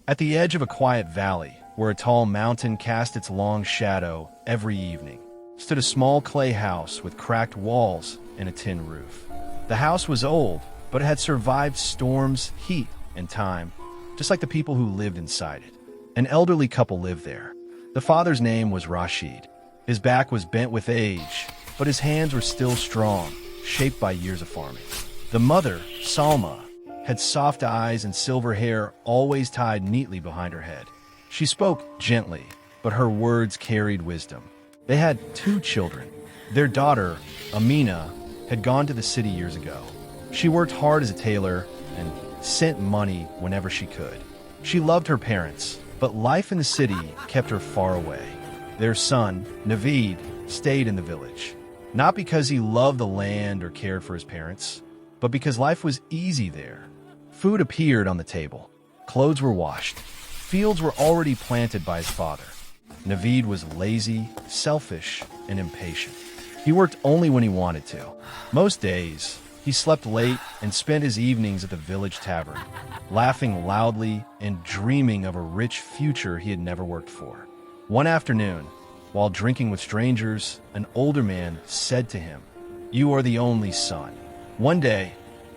At the edge of a quiet valley, where a tall mountain cast its long shadow every evening, stood a small clay house with cracked walls and a tin roof. The house was old, but it had survived storms, heat, and time, just like the people who lived inside it. An elderly couple lived there. The father's name was Rashid. His back was bent with age, but his hands were still strong, shaped by years of farming. The mother, Salma, had soft eyes and silver hair always tied neatly behind her head. She spoke gently, but her words carried wisdom. They had 2 children. Their daughter, Amina, had gone to the city years ago. She worked hard as a tailor and sent money whenever she could. She loved her parents, but life in the city kept her far away. Their son, Naveed, stayed in the village. Not because he loved the land or cared for his parents, but because life was easy there. Food appeared on the table. Clothes were washed. Fields were already planted by his father. Naveed was lazy, selfish, and impatient. He worked only when he wanted to. Most days, he slept late and spent his evenings at the village tavern, laughing loudly and dreaming of a rich future he had never worked for. One afternoon, while drinking with strangers, an older man said to him, "You are the only son. One day,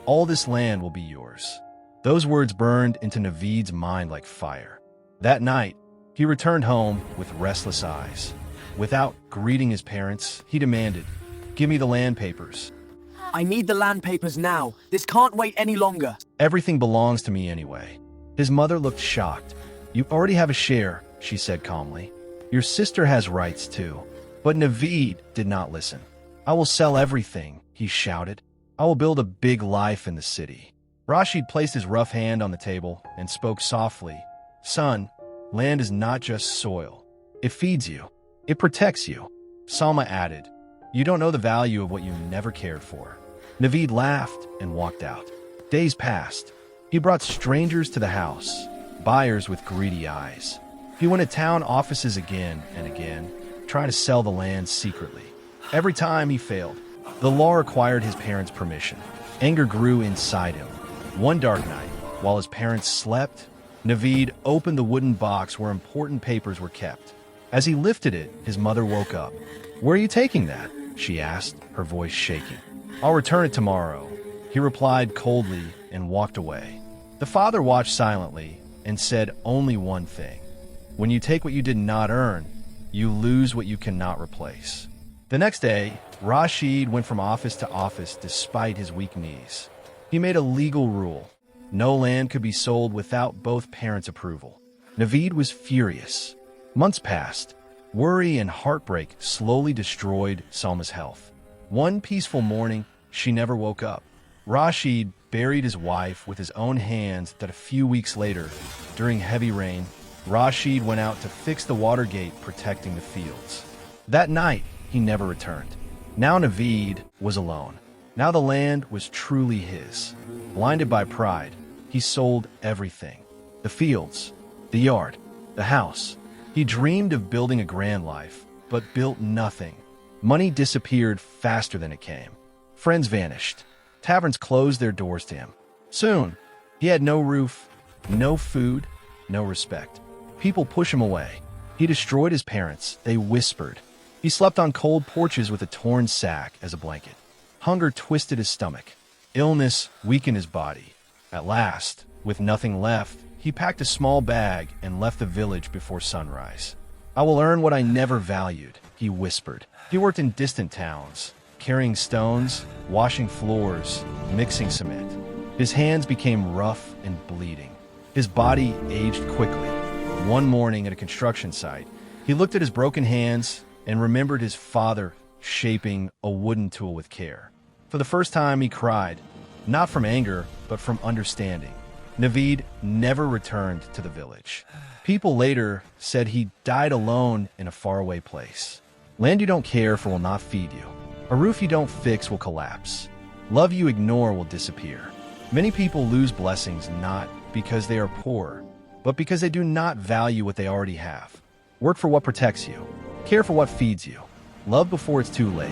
all this land will be yours." Those words burned into Naveed's mind like fire. That night, he returned home with restless eyes. Without greeting his parents, he demanded, "Give me the land papers." I need the land papers now. This can't wait any longer. "Everything belongs to me anyway." His mother looked shocked. "You already have a share," she said calmly. "Your sister has rights too." But Naveed did not listen. "I will sell everything," he shouted. "I will build a big life in the city." Rashid placed his rough hand on the table and spoke softly. "Son, land is not just soil. It feeds you. It protects you." Salma added, "You don't know the value of what you never cared for." Naveed laughed and walked out. Days passed. He brought strangers to the house, buyers with greedy eyes. He went to town offices again and again, trying to sell the land secretly. Every time he failed. The law required his parents' permission. Anger grew inside him. One dark night, while his parents slept, Naveed opened the wooden box where important papers were kept. As he lifted it, his mother woke up. "Where are you taking that?" she asked, her voice shaking. "I'll return it tomorrow," he replied coldly and walked away. The father watched silently and said only one thing: "When you take what you did not earn, you lose what you cannot replace." The next day, Rashid went from office to office despite his weak knees. He made a legal rule. No land could be sold without both parents' approval. Naveed was furious. Months passed. Worry and heartbreak slowly destroyed Salma's health. One peaceful morning, she never woke up. Rashid buried his wife with his own hands that a few weeks later, during heavy rain, Rashid went out to fix the water gate protecting the fields. That night, he never returned. Now Naveed was alone. Now the land was truly his. Blinded by pride, he sold everything. The fields, the yard, the house. He dreamed of building a grand life, but built nothing. Money disappeared faster than it came. Friends vanished. Taverns closed their doors to him. Soon, he had no roof, no food, no respect. People pushed him away. He destroyed his parents. They whispered. He slept on cold porches with a torn sack as a blanket. Hunger twisted his stomach. Illness weakened his body. At last, with nothing left, he packed a small bag and left the village before sunrise. "I will earn what I never valued," he whispered. He worked in distant towns, carrying stones, washing floors, mixing cement. His hands became rough and bleeding. His body aged quickly. One morning at a construction site, he looked at his broken hands and remembered his father shaping a wooden tool with care. For the first time, he cried, not from anger, but from understanding. Naveed never returned to the village. People later said he died alone in a faraway place. Land you don't care for will not feed you. A roof you don't fix will collapse. Love you ignore will disappear. Many people lose blessings not because they are poor, but because they do not value what they already have. Work for what protects you. Care for what feeds you. Love before it's too late.